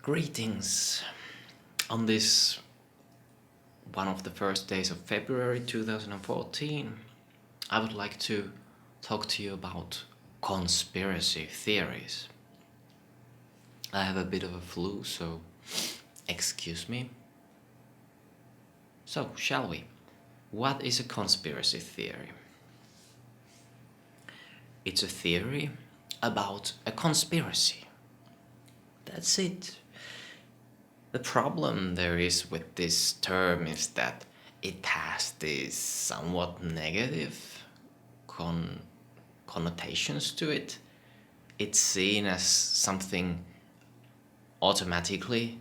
Greetings. On this one of the first days of February 2014, I would like to talk to you about conspiracy theories. I have a bit of a flu, so excuse me. So, shall we? What is a conspiracy theory? It's a theory about a conspiracy. That's it. The problem there is with this term is that it has these somewhat negative connotations to it. It's seen as something automatically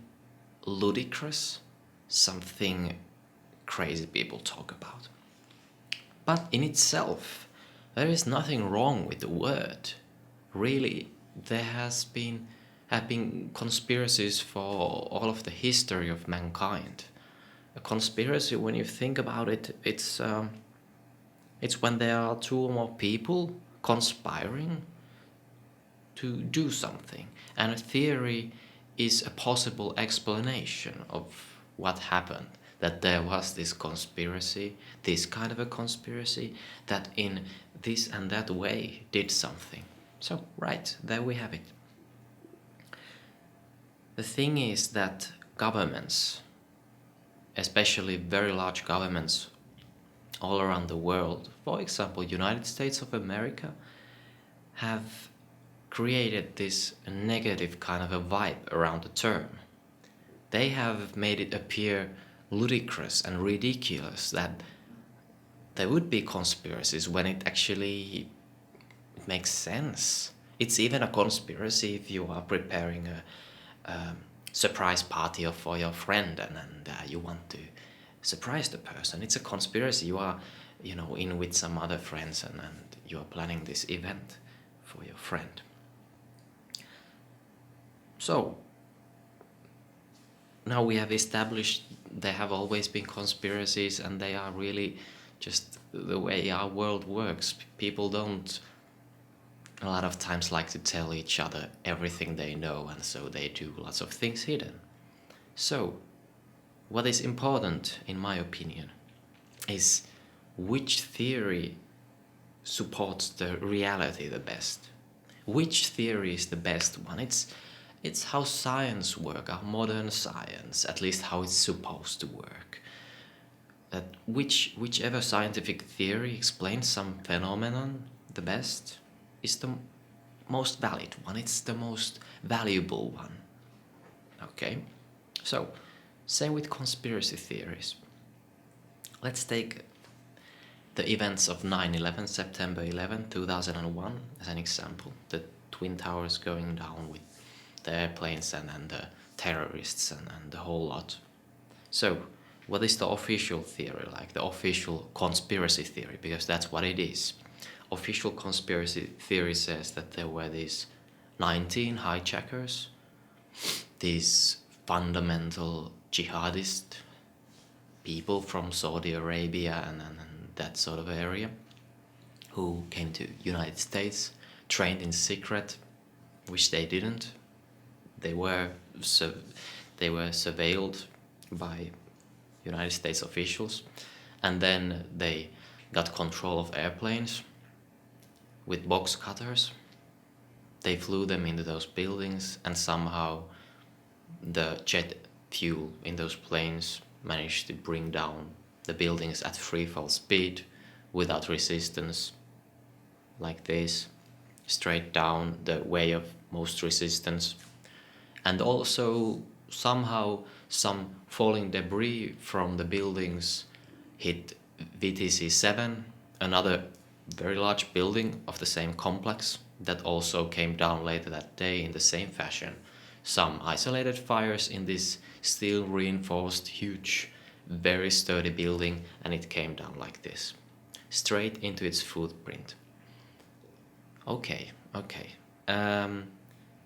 ludicrous, something crazy people talk about. But in itself, there is nothing wrong with the word. Really, there have been conspiracies for all of the history of mankind. A conspiracy, when you think about it, it's when there are two or more people conspiring to do something, and a theory is a possible explanation of what happened. That there was this conspiracy, this kind of a conspiracy, that in this and that way did something. So, right, there we have it. The thing is that governments, especially very large governments all around the world, for example, United States of America, have created this negative kind of a vibe around the term. They have made it appear ludicrous and ridiculous that there would be conspiracies when it actually makes sense. It's even a conspiracy if you are preparing a surprise party for your friend and you want to surprise the person. It's a conspiracy. You are, in with some other friends and you are planning this event for your friend. So, now we have established there have always been conspiracies and they are really just the way our world works. People don't a lot of times like to tell each other everything they know, and so they do lots of things hidden. So, what is important, in my opinion, is which theory supports the reality the best. Which theory is the best one? It's how science works, our modern science, at least how it's supposed to work. That whichever scientific theory explains some phenomenon the best is the most valid one. It's the most valuable one. Okay? So, same with conspiracy theories. Let's take the events of 9/11, September 11, 2001, as an example. The Twin Towers going down with the airplanes and the terrorists and the whole lot. So, what is the official theory like? The official conspiracy theory, because that's what it is. Official conspiracy theory says that there were these 19 hijackers, these fundamental jihadist people from Saudi Arabia and that sort of area, who came to United States, trained in secret, which they didn't. They were surveilled by United States officials, and then they got control of airplanes with box cutters. They flew them into those buildings, and somehow the jet fuel in those planes managed to bring down the buildings at free fall speed without resistance, like this, straight down the way of most resistance. And also somehow some falling debris from the buildings hit VTC 7, another very large building of the same complex that also came down later that day in the same fashion. Some isolated fires in this steel reinforced huge, very sturdy building, and it came down like this, straight into its footprint. Okay.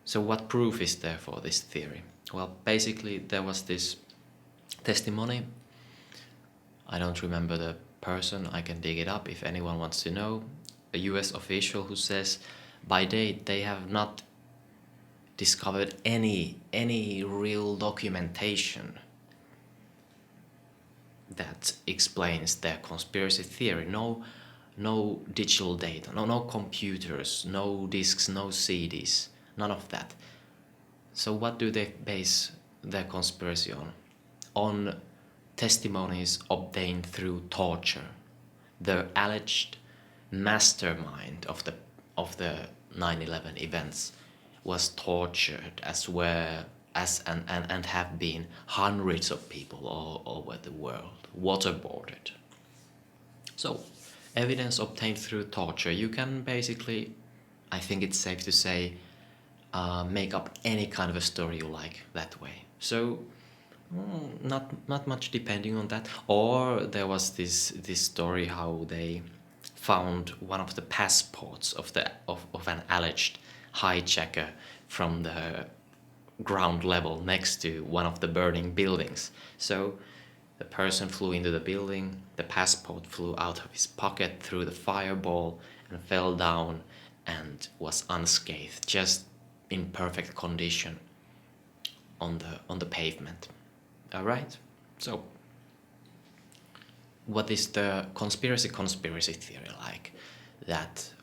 So what proof is there for this theory? Well, basically there was this testimony. I don't remember the person, I can dig it up if anyone wants to know. A US official who says by date they have not discovered any real documentation that explains their conspiracy theory. No digital data, no computers, no discs, no CDs, none of that. So what do they base their conspiracy on? On testimonies obtained through torture. The alleged mastermind of the 9/11 events was tortured and have been hundreds of people all over the world, waterboarded. So, evidence obtained through torture. You can basically, I think it's safe to say, make up any kind of a story you like that way. So, not much depending on that. Or there was this story how they found one of the passports of an alleged hijacker from the ground level next to one of the burning buildings. So the person flew into the building, the passport flew out of his pocket through the fireball and fell down and was unscathed, just in perfect condition on the pavement. All right? So what is the conspiracy theory like that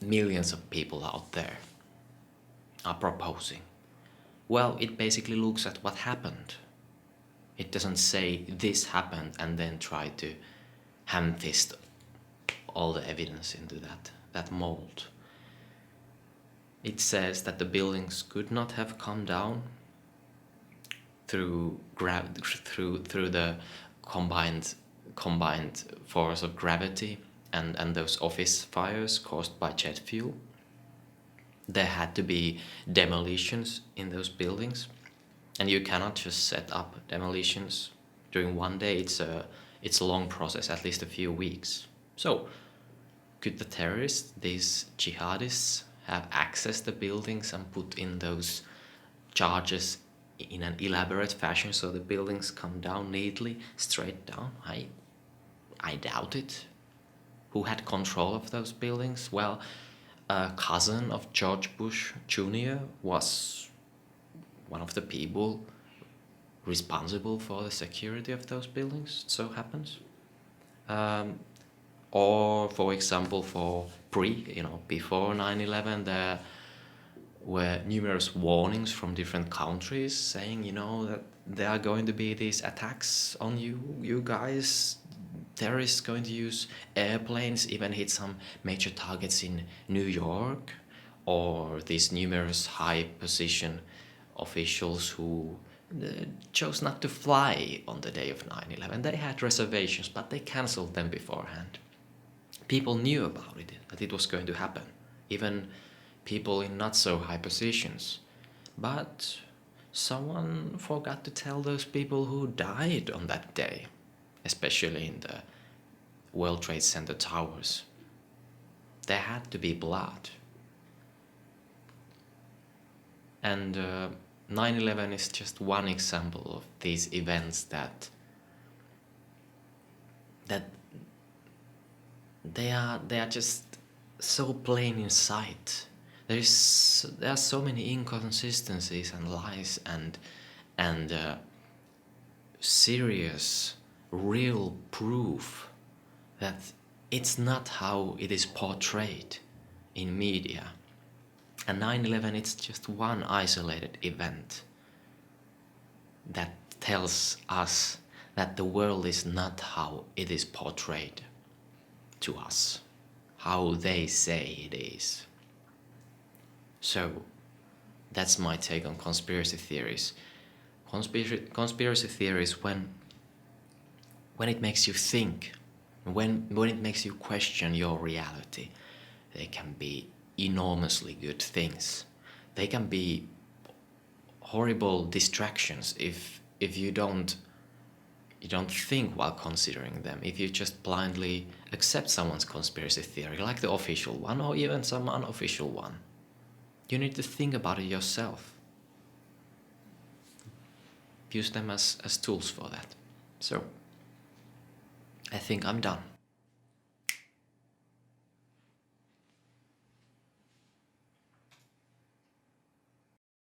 millions of people out there are proposing? Well, it basically looks at what happened. It doesn't say this happened and then try to ham-fist all the evidence into that mold. It says that the buildings could not have come down through the combined force of gravity and those office fires caused by jet fuel. There had to be demolitions in those buildings, and you cannot just set up demolitions during one day. It's a long process, at least a few weeks. So, could the terrorists, these jihadists, have accessed the buildings and put in those charges in an elaborate fashion so the buildings come down neatly, straight down? I doubt it. Who had control of those buildings? Well, a cousin of George Bush Jr. was one of the people responsible for the security of those buildings, it so happens. Or, for example, before 9/11, there were numerous warnings from different countries saying, that there are going to be these attacks on you guys. Terrorists going to use airplanes, even hit some major targets in New York, or these numerous high position officials who chose not to fly on the day of 9/11. They had reservations, but they cancelled them beforehand. People knew about it, that it was going to happen, even people in not so high positions. But someone forgot to tell those people who died on that day, especially in the World Trade Center towers. There had to be blood. And 9/11 is just one example of these events that they are just so plain in sight. There are so many inconsistencies and lies and serious, real proof that it's not how it is portrayed in media. And 9/11, it's just one isolated event that tells us that the world is not how it is portrayed to us, how they say it is. So, that's my take on conspiracy theories. Conspiracy theories, when it makes you think, when it makes you question your reality, they can be enormously good things. They can be horrible distractions if you don't think while considering them. If you just blindly accept someone's conspiracy theory, like the official one or even some unofficial one. You need to think about it yourself. Use them as tools for that. So, I think I'm done.